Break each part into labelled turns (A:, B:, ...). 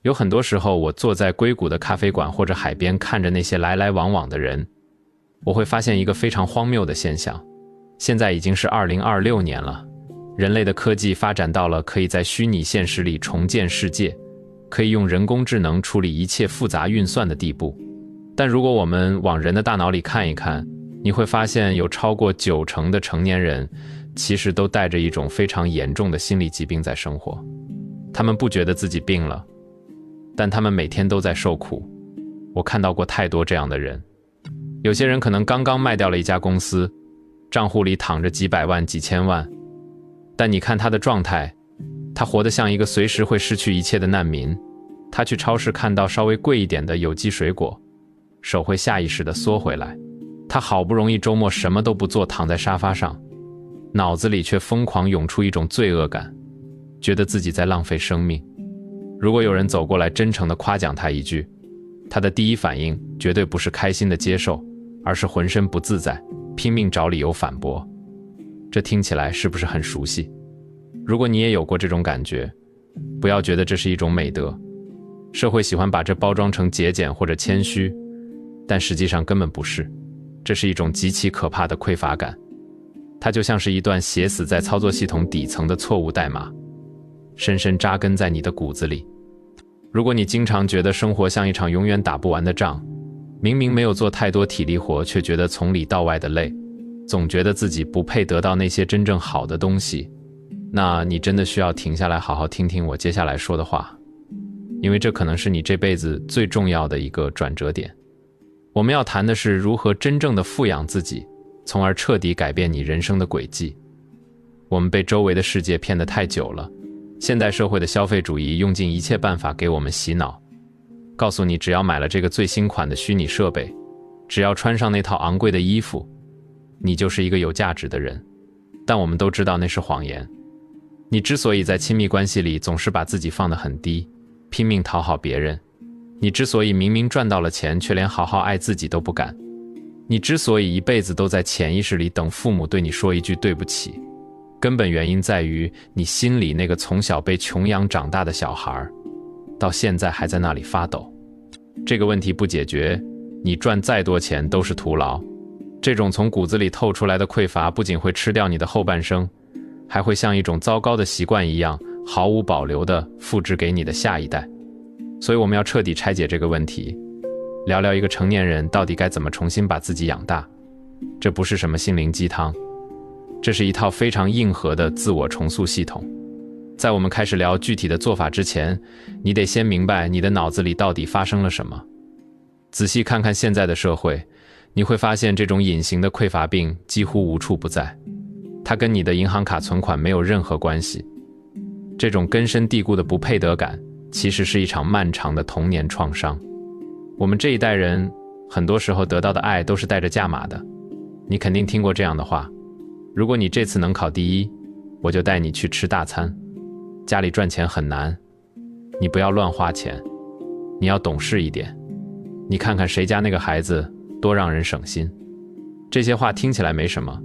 A: 有很多时候，我坐在硅谷的咖啡馆或者海边，看着那些来来往往的人，我会发现一个非常荒谬的现象。现在已经是2026年了，人类的科技发展到了可以在虚拟现实里重建世界，可以用人工智能处理一切复杂运算的地步。但如果我们往人的大脑里看一看，你会发现有超过90%的成年人其实都带着一种非常严重的心理疾病在生活。他们不觉得自己病了，但他们每天都在受苦。我看到过太多这样的人。有些人可能刚刚卖掉了一家公司，账户里躺着几百万、几千万，但你看他的状态，他活得像一个随时会失去一切的难民。他去超市看到稍微贵一点的有机水果，手会下意识地缩回来。他好不容易周末什么都不做，躺在沙发上，脑子里却疯狂涌出一种罪恶感，觉得自己在浪费生命。如果有人走过来真诚地夸奖他一句，他的第一反应绝对不是开心的接受，而是浑身不自在，拼命找理由反驳。这听起来是不是很熟悉？如果你也有过这种感觉，不要觉得这是一种美德。社会喜欢把这包装成节俭或者谦虚，但实际上根本不是。这是一种极其可怕的匮乏感，它就像是一段写死在操作系统底层的错误代码，深深扎根在你的骨子里。如果你经常觉得生活像一场永远打不完的仗，明明没有做太多体力活，却觉得从里到外的累，总觉得自己不配得到那些真正好的东西，那你真的需要停下来好好听听我接下来说的话，因为这可能是你这辈子最重要的一个转折点。我们要谈的是如何真正的富养自己，从而彻底改变你人生的轨迹。我们被周围的世界骗得太久了，现代社会的消费主义用尽一切办法给我们洗脑，告诉你只要买了这个最新款的虚拟设备，只要穿上那套昂贵的衣服，你就是一个有价值的人。但我们都知道那是谎言。你之所以在亲密关系里总是把自己放得很低，拼命讨好别人，你之所以明明赚到了钱，却连好好爱自己都不敢，你之所以一辈子都在潜意识里等父母对你说一句对不起，根本原因在于你心里那个从小被穷养长大的小孩，到现在还在那里发抖。这个问题不解决，你赚再多钱都是徒劳。这种从骨子里透出来的匮乏，不仅会吃掉你的后半生，还会像一种糟糕的习惯一样，毫无保留地复制给你的下一代。所以我们要彻底拆解这个问题，聊聊一个成年人到底该怎么重新把自己养大。这不是什么心灵鸡汤，这是一套非常硬核的自我重塑系统。在我们开始聊具体的做法之前，你得先明白你的脑子里到底发生了什么。仔细看看现在的社会，你会发现这种隐形的匮乏病几乎无处不在，它跟你的银行卡存款没有任何关系。这种根深蒂固的不配得感，其实是一场漫长的童年创伤。我们这一代人很多时候得到的爱都是带着价码的。你肯定听过这样的话，如果你这次能考第一，我就带你去吃大餐。家里赚钱很难，你不要乱花钱，你要懂事一点。你看看谁家那个孩子多让人省心。这些话听起来没什么，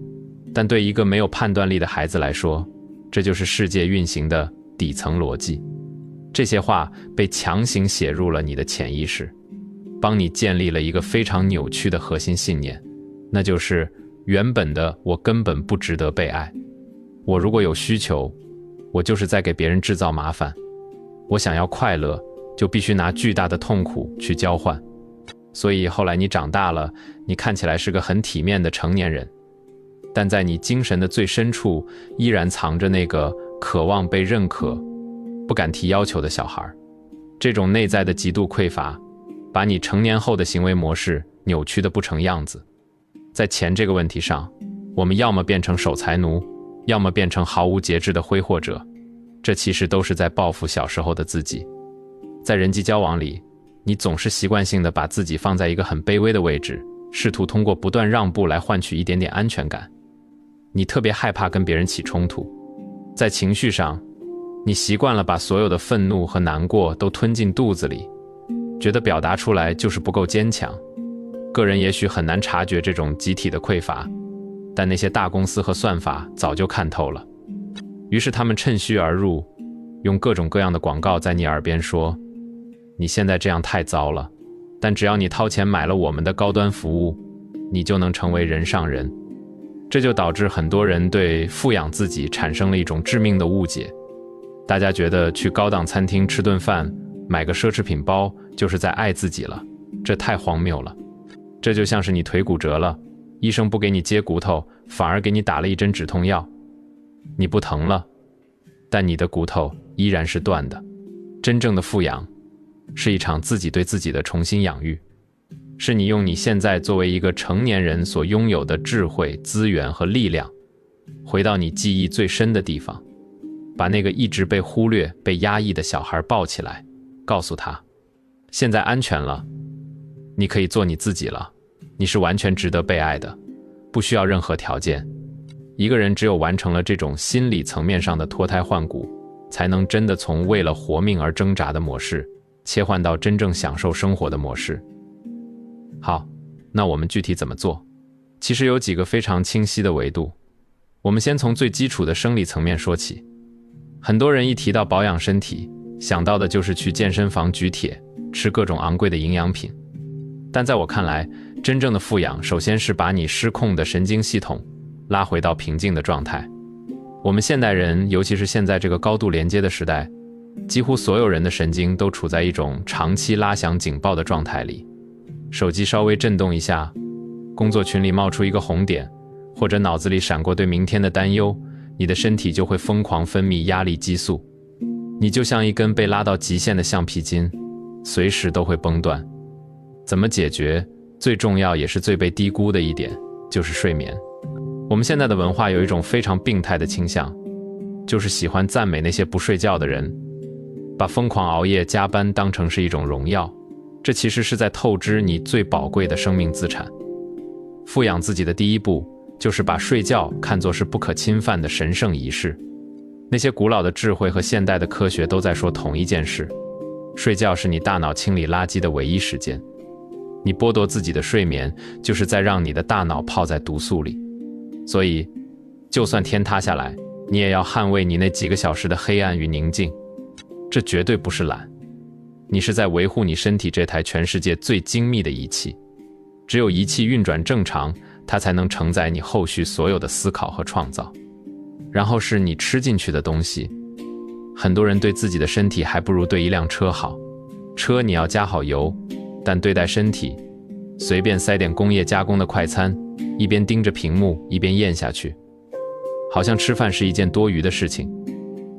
A: 但对一个没有判断力的孩子来说，这就是世界运行的底层逻辑。这些话被强行写入了你的潜意识，帮你建立了一个非常扭曲的核心信念，那就是原本的我根本不值得被爱。我如果有需求，我就是在给别人制造麻烦。我想要快乐，就必须拿巨大的痛苦去交换。所以后来你长大了，你看起来是个很体面的成年人，但在你精神的最深处，依然藏着那个渴望被认可、不敢提要求的小孩。这种内在的极度匮乏，把你成年后的行为模式扭曲得不成样子。在钱这个问题上，我们要么变成守财奴，要么变成毫无节制的挥霍者，这其实都是在报复小时候的自己。在人际交往里，你总是习惯性的把自己放在一个很卑微的位置，试图通过不断让步来换取一点点安全感。你特别害怕跟别人起冲突。在情绪上，你习惯了把所有的愤怒和难过都吞进肚子里，觉得表达出来就是不够坚强。个人也许很难察觉这种集体的匮乏，但那些大公司和算法早就看透了。于是他们趁虚而入，用各种各样的广告在你耳边说，你现在这样太糟了，但只要你掏钱买了我们的高端服务，你就能成为人上人。这就导致很多人对富养自己产生了一种致命的误解，大家觉得去高档餐厅吃顿饭，买个奢侈品包就是在爱自己了，这太荒谬了。这就像是你腿骨折了，医生不给你接骨头，反而给你打了一针止痛药，你不疼了，但你的骨头依然是断的。真正的富养是一场自己对自己的重新养育，是你用你现在作为一个成年人所拥有的智慧、资源和力量，回到你记忆最深的地方，把那个一直被忽略、被压抑的小孩抱起来，告诉他，现在安全了，你可以做你自己了，你是完全值得被爱的，不需要任何条件。一个人只有完成了这种心理层面上的脱胎换骨，才能真的从为了活命而挣扎的模式，切换到真正享受生活的模式。好，那我们具体怎么做？其实有几个非常清晰的维度。我们先从最基础的生理层面说起。很多人一提到保养身体，想到的就是去健身房举铁，吃各种昂贵的营养品。但在我看来，真正的富养首先是把你失控的神经系统拉回到平静的状态。我们现代人，尤其是现在这个高度连接的时代，几乎所有人的神经都处在一种长期拉响警报的状态里。手机稍微震动一下，工作群里冒出一个红点，或者脑子里闪过对明天的担忧，你的身体就会疯狂分泌压力激素。你就像一根被拉到极限的橡皮筋，随时都会崩断。怎么解决？最重要也是最被低估的一点，就是睡眠。我们现在的文化有一种非常病态的倾向，就是喜欢赞美那些不睡觉的人，把疯狂熬夜加班当成是一种荣耀。这其实是在透支你最宝贵的生命资产。富养自己的第一步，就是把睡觉看作是不可侵犯的神圣仪式。那些古老的智慧和现代的科学都在说同一件事：睡觉是你大脑清理垃圾的唯一时间。你剥夺自己的睡眠，就是在让你的大脑泡在毒素里。所以，就算天塌下来，你也要捍卫你那几个小时的黑暗与宁静。这绝对不是懒，你是在维护你身体这台全世界最精密的仪器。只有仪器运转正常，它才能承载你后续所有的思考和创造。然后是你吃进去的东西。很多人对自己的身体还不如对一辆车好。车你要加好油，但对待身体，随便塞点工业加工的快餐，一边盯着屏幕一边咽下去，好像吃饭是一件多余的事情。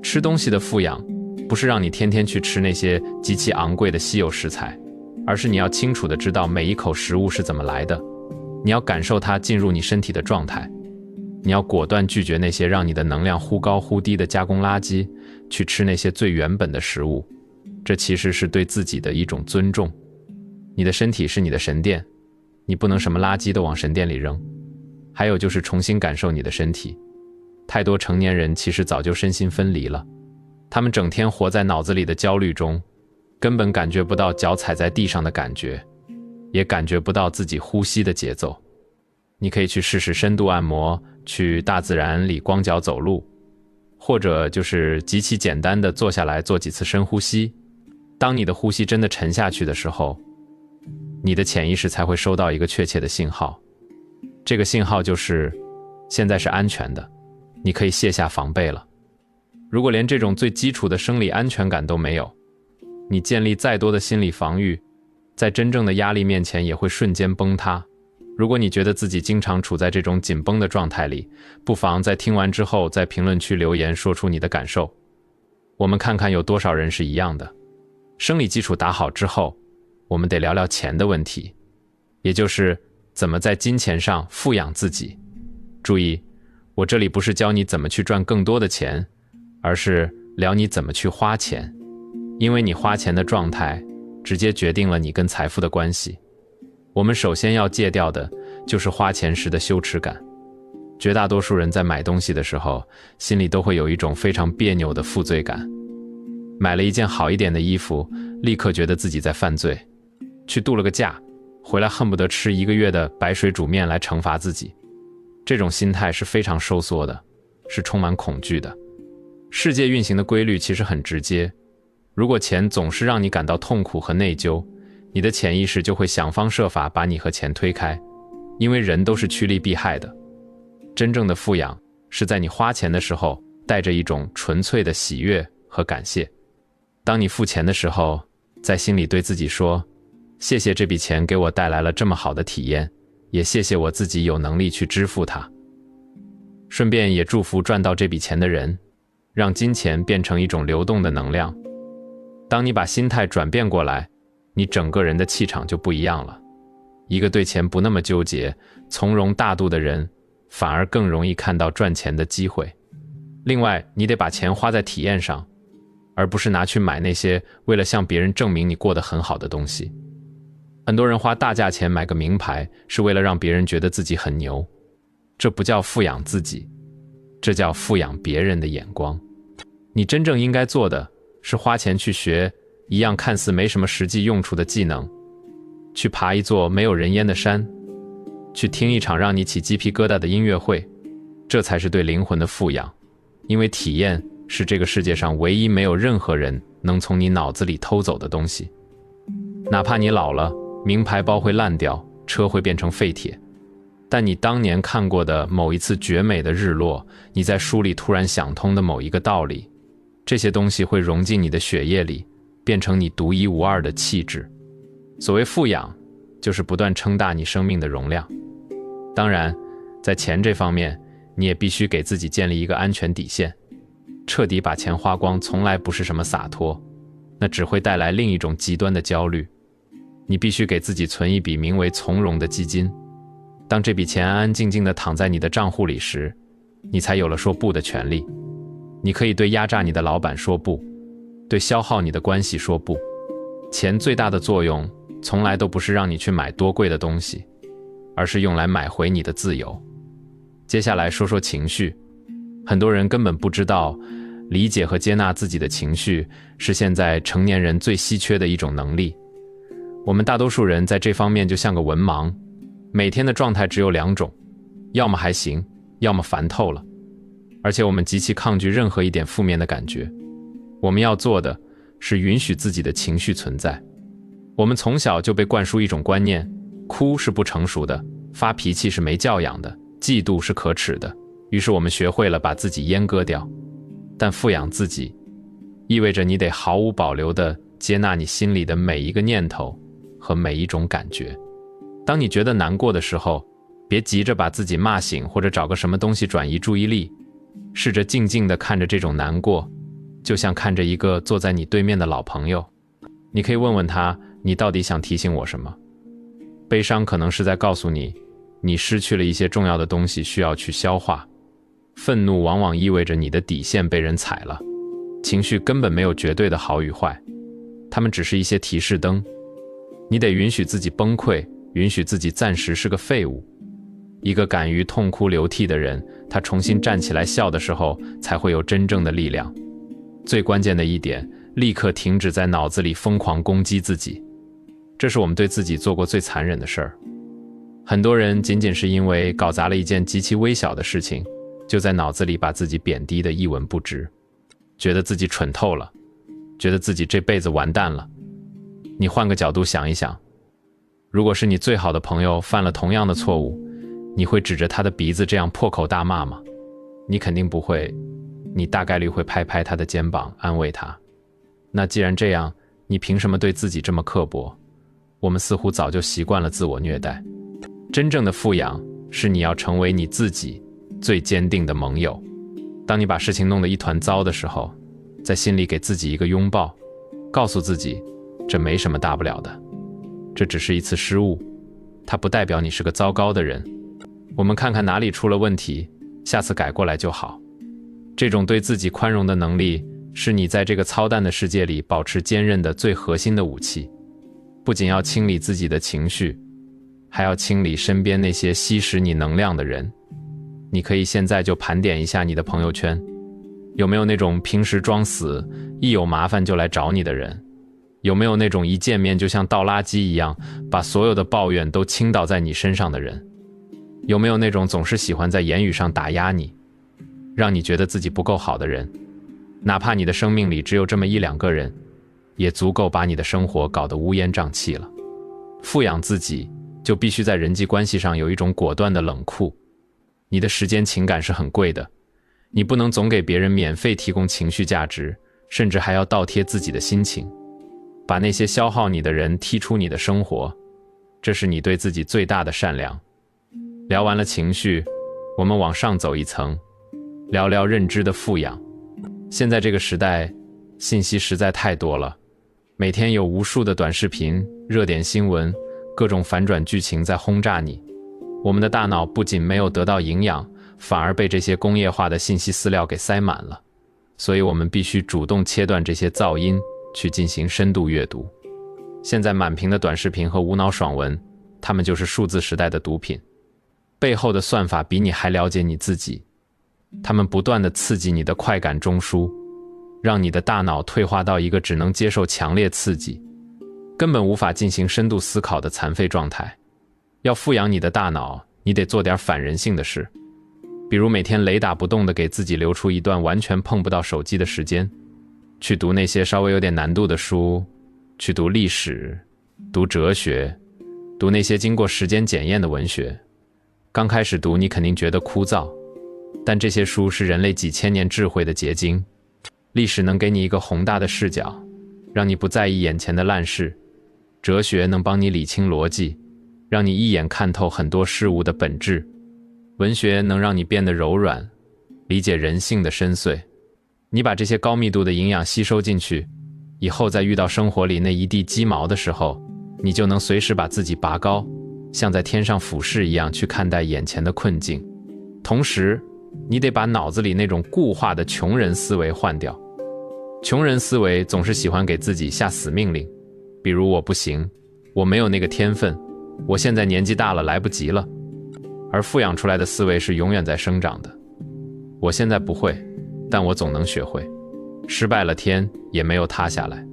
A: 吃东西的富养，不是让你天天去吃那些极其昂贵的稀有食材，而是你要清楚地知道每一口食物是怎么来的，你要感受它进入你身体的状态，你要果断拒绝那些让你的能量忽高忽低的加工垃圾，去吃那些最原本的食物。这其实是对自己的一种尊重。你的身体是你的神殿，你不能什么垃圾都往神殿里扔。还有就是重新感受你的身体。太多成年人其实早就身心分离了，他们整天活在脑子里的焦虑中，根本感觉不到脚踩在地上的感觉，也感觉不到自己呼吸的节奏。你可以去试试深度按摩，去大自然里光脚走路，或者就是极其简单的坐下来做几次深呼吸。当你的呼吸真的沉下去的时候，你的潜意识才会收到一个确切的信号。这个信号就是现在是安全的，你可以卸下防备了。如果连这种最基础的生理安全感都没有，你建立再多的心理防御，在真正的压力面前也会瞬间崩塌。如果你觉得自己经常处在这种紧绷的状态里，不妨在听完之后在评论区留言说出你的感受，我们看看有多少人是一样的。生理基础打好之后，我们得聊聊钱的问题，也就是怎么在金钱上富养自己。注意，我这里不是教你怎么去赚更多的钱，而是聊你怎么去花钱，因为你花钱的状态直接决定了你跟财富的关系。我们首先要戒掉的就是花钱时的羞耻感。绝大多数人在买东西的时候，心里都会有一种非常别扭的负罪感。买了一件好一点的衣服，立刻觉得自己在犯罪。去度了个假，回来恨不得吃1个月的白水煮面来惩罚自己。这种心态是非常收缩的，是充满恐惧的。世界运行的规律其实很直接，如果钱总是让你感到痛苦和内疚，你的潜意识就会想方设法把你和钱推开，因为人都是趋利避害的。真正的富养是在你花钱的时候带着一种纯粹的喜悦和感谢。当你付钱的时候，在心里对自己说，谢谢这笔钱给我带来了这么好的体验，也谢谢我自己有能力去支付它。顺便也祝福赚到这笔钱的人，让金钱变成一种流动的能量。当你把心态转变过来，你整个人的气场就不一样了。一个对钱不那么纠结、从容大度的人，反而更容易看到赚钱的机会。另外，你得把钱花在体验上，而不是拿去买那些为了向别人证明你过得很好的东西。很多人花大价钱买个名牌，是为了让别人觉得自己很牛。这不叫富养自己，这叫富养别人的眼光。你真正应该做的是花钱去学一样看似没什么实际用处的技能，去爬一座没有人烟的山，去听一场让你起鸡皮疙瘩的音乐会，这才是对灵魂的富养。因为体验是这个世界上唯一没有任何人能从你脑子里偷走的东西。哪怕你老了，名牌包会烂掉，车会变成废铁，但你当年看过的某一次绝美的日落，你在书里突然想通的某一个道理，这些东西会融进你的血液里，变成你独一无二的气质。所谓富养，就是不断撑大你生命的容量。当然，在钱这方面，你也必须给自己建立一个安全底线。彻底把钱花光从来不是什么洒脱，那只会带来另一种极端的焦虑。你必须给自己存一笔名为从容的基金，当这笔钱安安静静地躺在你的账户里时，你才有了说不的权利。你可以对压榨你的老板说不，对消耗你的关系说不。钱最大的作用从来都不是让你去买多贵的东西，而是用来买回你的自由。接下来说说情绪。很多人根本不知道，理解和接纳自己的情绪是现在成年人最稀缺的一种能力。我们大多数人在这方面就像个文盲，每天的状态只有两种，要么还行，要么烦透了。而且我们极其抗拒任何一点负面的感觉。我们要做的是允许自己的情绪存在。我们从小就被灌输一种观念，哭是不成熟的，发脾气是没教养的，嫉妒是可耻的。于是我们学会了把自己阉割掉。但富养自己，意味着你得毫无保留地接纳你心里的每一个念头和每一种感觉。当你觉得难过的时候，别急着把自己骂醒，或者找个什么东西转移注意力，试着静静地看着这种难过，就像看着一个坐在你对面的老朋友。你可以问问他，你到底想提醒我什么？悲伤可能是在告诉你，你失去了一些重要的东西需要去消化。愤怒往往意味着你的底线被人踩了。情绪根本没有绝对的好与坏，它们只是一些提示灯。你得允许自己崩溃，允许自己暂时是个废物。一个敢于痛哭流涕的人，他重新站起来笑的时候，才会有真正的力量。最关键的一点，立刻停止在脑子里疯狂攻击自己，这是我们对自己做过最残忍的事儿。很多人仅仅是因为搞砸了一件极其微小的事情，就在脑子里把自己贬低得一文不值，觉得自己蠢透了，觉得自己这辈子完蛋了。你换个角度想一想，如果是你最好的朋友犯了同样的错误，你会指着他的鼻子这样破口大骂吗？你肯定不会，你大概率会拍拍他的肩膀安慰他。那既然这样，你凭什么对自己这么刻薄？我们似乎早就习惯了自我虐待。真正的富养是你要成为你自己最坚定的盟友。当你把事情弄得一团糟的时候，在心里给自己一个拥抱，告诉自己，这没什么大不了的，这只是一次失误，它不代表你是个糟糕的人。我们看看哪里出了问题，下次改过来就好。这种对自己宽容的能力，是你在这个操蛋的世界里保持坚韧的最核心的武器。不仅要清理自己的情绪，还要清理身边那些吸食你能量的人。你可以现在就盘点一下你的朋友圈，有没有那种平时装死，一有麻烦就来找你的人？有没有那种一见面就像倒垃圾一样，把所有的抱怨都倾倒在你身上的人？有没有那种总是喜欢在言语上打压你，让你觉得自己不够好的人？哪怕你的生命里只有这么一两个人，也足够把你的生活搞得乌烟瘴气了。富养自己，就必须在人际关系上有一种果断的冷酷。你的时间情感是很贵的，你不能总给别人免费提供情绪价值，甚至还要倒贴自己的心情，把那些消耗你的人踢出你的生活，这是你对自己最大的善良。聊完了情绪，我们往上走一层，聊聊认知的富养。现在这个时代，信息实在太多了，每天有无数的短视频、热点新闻、各种反转剧情在轰炸你。我们的大脑不仅没有得到营养，反而被这些工业化的信息饲料给塞满了。所以我们必须主动切断这些噪音，去进行深度阅读。现在满屏的短视频和无脑爽文，它们就是数字时代的毒品。背后的算法比你还了解你自己，他们不断地刺激你的快感中枢，让你的大脑退化到一个只能接受强烈刺激，根本无法进行深度思考的残废状态。要富养你的大脑，你得做点反人性的事，比如每天雷打不动地给自己留出一段完全碰不到手机的时间，去读那些稍微有点难度的书，去读历史，读哲学，读那些经过时间检验的文学。刚开始读你肯定觉得枯燥，但这些书是人类几千年智慧的结晶。历史能给你一个宏大的视角，让你不在意眼前的烂事；哲学能帮你理清逻辑，让你一眼看透很多事物的本质；文学能让你变得柔软，理解人性的深邃。你把这些高密度的营养吸收进去，以后在遇到生活里那一地鸡毛的时候，你就能随时把自己拔高，像在天上俯视一样去看待眼前的困境。同时，你得把脑子里那种固化的穷人思维换掉。穷人思维总是喜欢给自己下死命令，比如我不行，我没有那个天分，我现在年纪大了，来不及了。而富养出来的思维是永远在生长的。我现在不会，但我总能学会。失败了天也没有塌下来，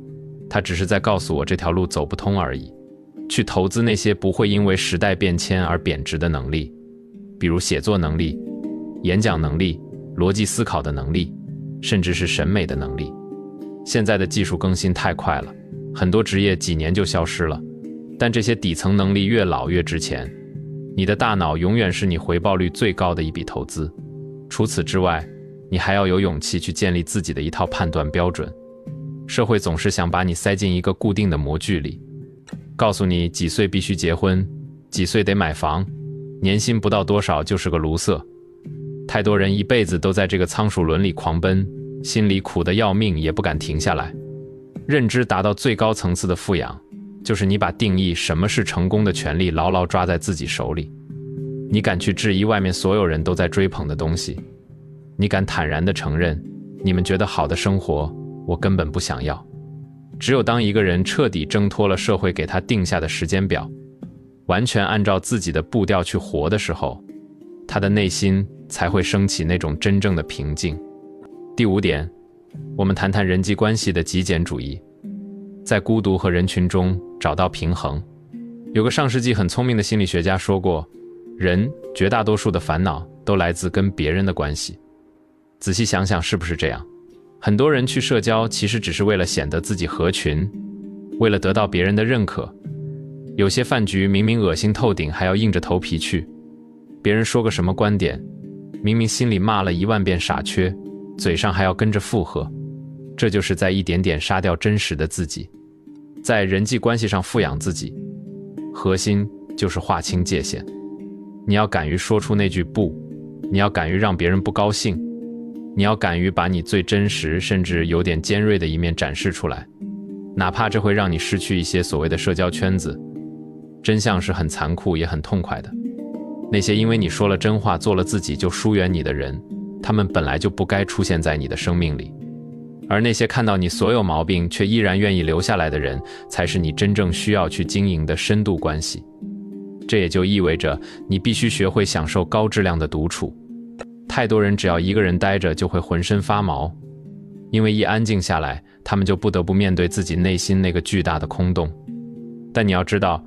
A: 它只是在告诉我这条路走不通而已。去投资那些不会因为时代变迁而贬值的能力，比如写作能力、演讲能力、逻辑思考的能力，甚至是审美的能力。现在的技术更新太快了，很多职业几年就消失了，但这些底层能力越老越值钱。你的大脑永远是你回报率最高的一笔投资。除此之外，你还要有勇气去建立自己的一套判断标准。社会总是想把你塞进一个固定的模具里，告诉你几岁必须结婚，几岁得买房，年薪不到多少就是个卢瑟。太多人一辈子都在这个仓鼠轮里狂奔，心里苦得要命，也不敢停下来。认知达到最高层次的富养，就是你把定义什么是成功的权利牢牢抓在自己手里。你敢去质疑外面所有人都在追捧的东西，你敢坦然地承认，你们觉得好的生活，我根本不想要。只有当一个人彻底挣脱了社会给他定下的时间表，完全按照自己的步调去活的时候，他的内心才会升起那种真正的平静。第5点，我们谈谈人际关系的极简主义，在孤独和人群中找到平衡。有个上世纪很聪明的心理学家说过，人绝大多数的烦恼都来自跟别人的关系。仔细想想是不是这样？很多人去社交其实只是为了显得自己合群，为了得到别人的认可。有些饭局明明恶心透顶，还要硬着头皮去。别人说个什么观点，明明心里骂了1万遍傻缺，嘴上还要跟着附和。这就是在一点点杀掉真实的自己。在人际关系上富养自己，核心就是划清界限。你要敢于说出那句不，你要敢于让别人不高兴，你要敢于把你最真实甚至有点尖锐的一面展示出来，哪怕这会让你失去一些所谓的社交圈子。真相是很残酷也很痛快的。那些因为你说了真话做了自己就疏远你的人，他们本来就不该出现在你的生命里。而那些看到你所有毛病却依然愿意留下来的人，才是你真正需要去经营的深度关系。这也就意味着你必须学会享受高质量的独处。太多人只要一个人待着就会浑身发毛，因为一安静下来，他们就不得不面对自己内心那个巨大的空洞。但你要知道，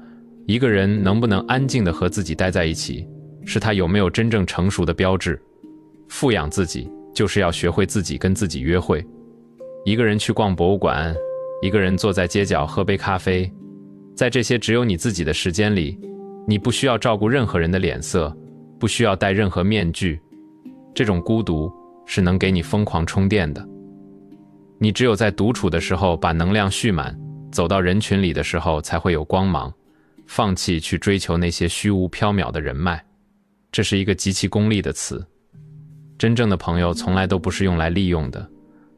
A: 一个人能不能安静地和自己待在一起，是他有没有真正成熟的标志。富养自己，就是要学会自己跟自己约会。一个人去逛博物馆，一个人坐在街角喝杯咖啡，在这些只有你自己的时间里，你不需要照顾任何人的脸色，不需要戴任何面具。这种孤独是能给你疯狂充电的。你只有在独处的时候把能量蓄满，走到人群里的时候才会有光芒，放弃去追求那些虚无缥缈的人脉。这是一个极其功利的词。真正的朋友从来都不是用来利用的，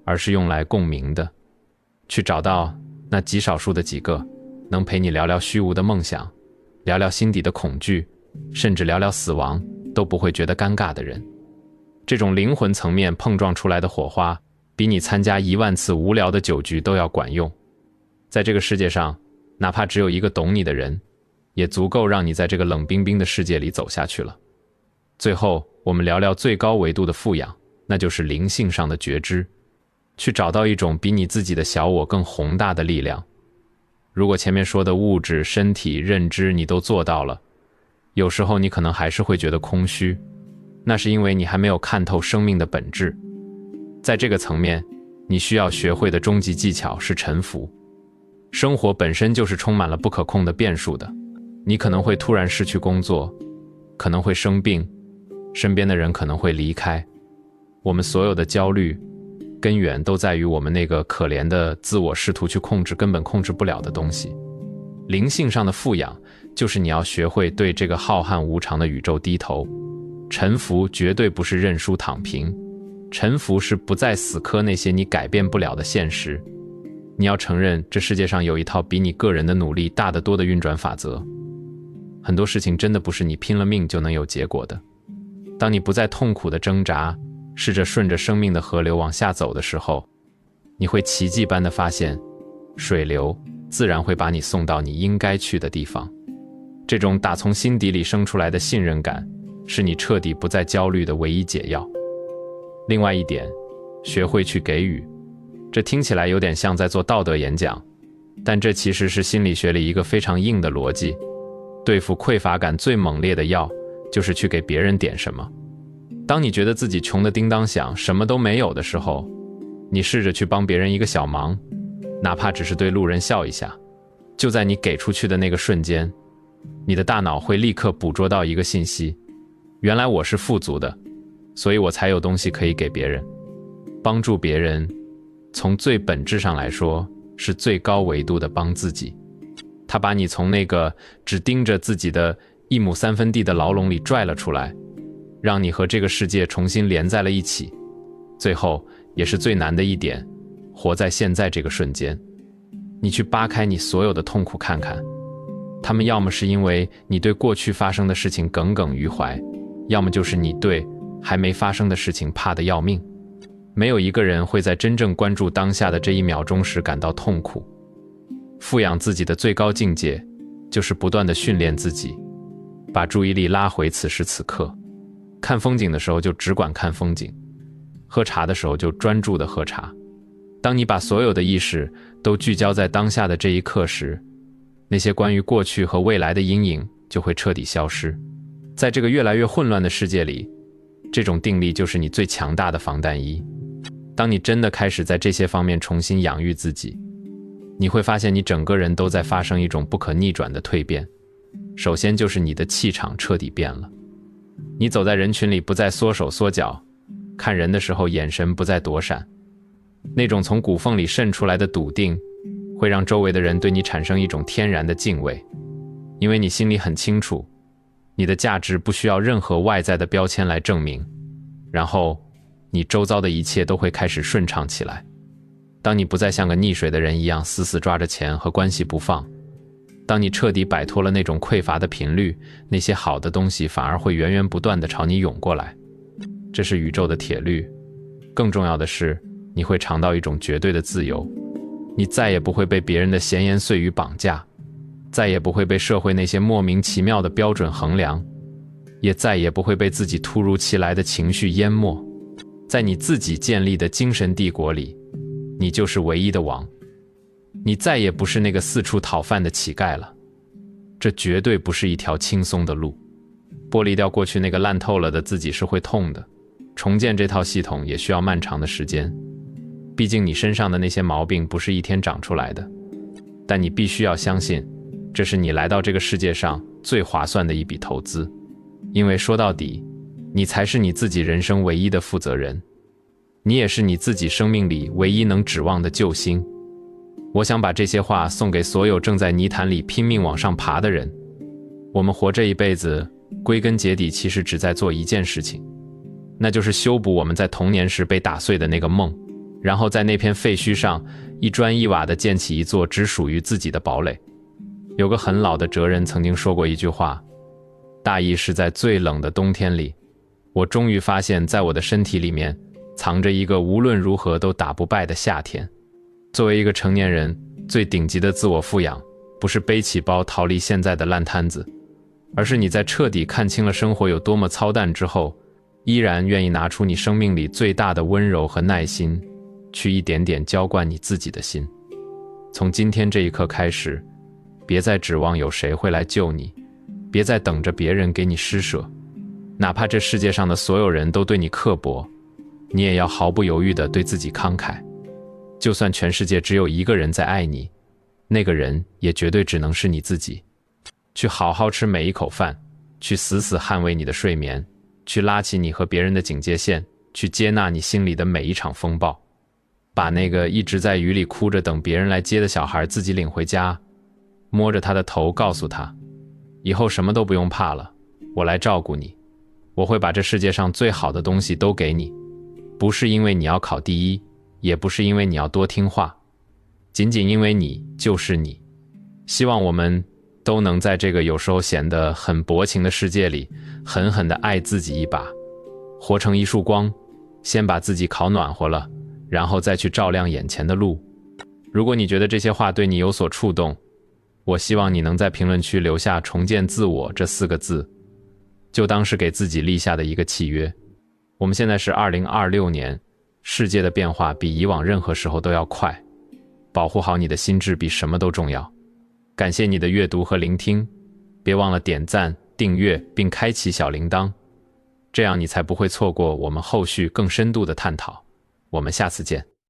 A: 而是用来共鸣的。去找到那极少数的几个，能陪你聊聊虚无的梦想，聊聊心底的恐惧，甚至聊聊死亡，都不会觉得尴尬的人。这种灵魂层面碰撞出来的火花，比你参加10000次无聊的酒局都要管用。在这个世界上，哪怕只有一个懂你的人，也足够让你在这个冷冰冰的世界里走下去了。最后，我们聊聊最高维度的富养，那就是灵性上的觉知，去找到一种比你自己的小我更宏大的力量。如果前面说的物质、身体、认知你都做到了，有时候你可能还是会觉得空虚，那是因为你还没有看透生命的本质。在这个层面，你需要学会的终极技巧是臣服。生活本身就是充满了不可控的变数的，你可能会突然失去工作，可能会生病，身边的人可能会离开。我们所有的焦虑根源都在于我们那个可怜的自我试图去控制根本控制不了的东西。灵性上的富养就是你要学会对这个浩瀚无常的宇宙低头。臣服绝对不是认输躺平，臣服是不再死磕那些你改变不了的现实。你要承认这世界上有一套比你个人的努力大得多的运转法则。很多事情真的不是你拼了命就能有结果的。当你不再痛苦的挣扎，试着顺着生命的河流往下走的时候，你会奇迹般的发现，水流自然会把你送到你应该去的地方。这种打从心底里生出来的信任感，是你彻底不再焦虑的唯一解药。另外一点，学会去给予。这听起来有点像在做道德演讲，但这其实是心理学里一个非常硬的逻辑。对付匮乏感最猛烈的药，就是去给别人点什么。当你觉得自己穷得叮当响，什么都没有的时候，你试着去帮别人一个小忙，哪怕只是对路人笑一下。就在你给出去的那个瞬间，你的大脑会立刻捕捉到一个信息：原来我是富足的，所以我才有东西可以给别人。帮助别人，从最本质上来说，是最高维度的帮自己。他把你从那个只盯着自己的1亩3分地的牢笼里拽了出来，让你和这个世界重新连在了一起。最后，也是最难的一点，活在现在这个瞬间。你去扒开你所有的痛苦看看，他们要么是因为你对过去发生的事情耿耿于怀，要么就是你对还没发生的事情怕得要命。没有一个人会在真正关注当下的这1秒钟时感到痛苦。富养自己的最高境界，就是不断地训练自己，把注意力拉回此时此刻。看风景的时候就只管看风景，喝茶的时候就专注地喝茶。当你把所有的意识都聚焦在当下的这一刻时，那些关于过去和未来的阴影就会彻底消失。在这个越来越混乱的世界里，这种定力就是你最强大的防弹衣。当你真的开始在这些方面重新养育自己，你会发现你整个人都在发生一种不可逆转的蜕变。首先就是你的气场彻底变了，你走在人群里不再缩手缩脚，看人的时候眼神不再躲闪，那种从骨缝里渗出来的笃定，会让周围的人对你产生一种天然的敬畏。因为你心里很清楚，你的价值不需要任何外在的标签来证明，然后你周遭的一切都会开始顺畅起来。当你不再像个溺水的人一样死死抓着钱和关系不放，当你彻底摆脱了那种匮乏的频率，那些好的东西反而会源源不断地朝你涌过来。这是宇宙的铁律。更重要的是，你会尝到一种绝对的自由。你再也不会被别人的闲言碎语绑架，再也不会被社会那些莫名其妙的标准衡量，也再也不会被自己突如其来的情绪淹没。在你自己建立的精神帝国里，你就是唯一的王。你再也不是那个四处讨饭的乞丐了。这绝对不是一条轻松的路。剥离掉过去那个烂透了的自己是会痛的，重建这套系统也需要漫长的时间。毕竟你身上的那些毛病不是一天长出来的。但你必须要相信，这是你来到这个世界上最划算的一笔投资。因为说到底，你才是你自己人生唯一的负责人，你也是你自己生命里唯一能指望的救星。我想把这些话送给所有正在泥潭里拼命往上爬的人。我们活这一辈子，归根结底其实只在做一件事情，那就是修补我们在童年时被打碎的那个梦，然后在那片废墟上一砖一瓦地建起一座只属于自己的堡垒。有个很老的哲人曾经说过一句话，大意是在最冷的冬天里，我终于发现在我的身体里面藏着一个无论如何都打不败的夏天。作为一个成年人，最顶级的自我富养，不是背起包逃离现在的烂摊子，而是你在彻底看清了生活有多么操蛋之后，依然愿意拿出你生命里最大的温柔和耐心，去一点点浇灌你自己的心。从今天这一刻开始，别再指望有谁会来救你，别再等着别人给你施舍，哪怕这世界上的所有人都对你刻薄，你也要毫不犹豫地对自己慷慨。就算全世界只有一个人在爱你，那个人也绝对只能是你自己。去好好吃每一口饭，去死死捍卫你的睡眠，去拉起你和别人的警戒线，去接纳你心里的每一场风暴。把那个一直在雨里哭着等别人来接的小孩自己领回家，摸着他的头告诉他，以后什么都不用怕了，我来照顾你，我会把这世界上最好的东西都给你，不是因为你要考第一，也不是因为你要多听话，仅仅因为你就是你。希望我们都能在这个有时候显得很薄情的世界里，狠狠地爱自己一把，活成一束光，先把自己烤暖和了，然后再去照亮眼前的路。如果你觉得这些话对你有所触动，我希望你能在评论区留下重建自我这4个字，就当是给自己立下的一个契约。我们现在是2026年，世界的变化比以往任何时候都要快，保护好你的心智比什么都重要。感谢你的阅读和聆听，别忘了点赞、订阅并开启小铃铛，这样你才不会错过我们后续更深度的探讨。我们下次见。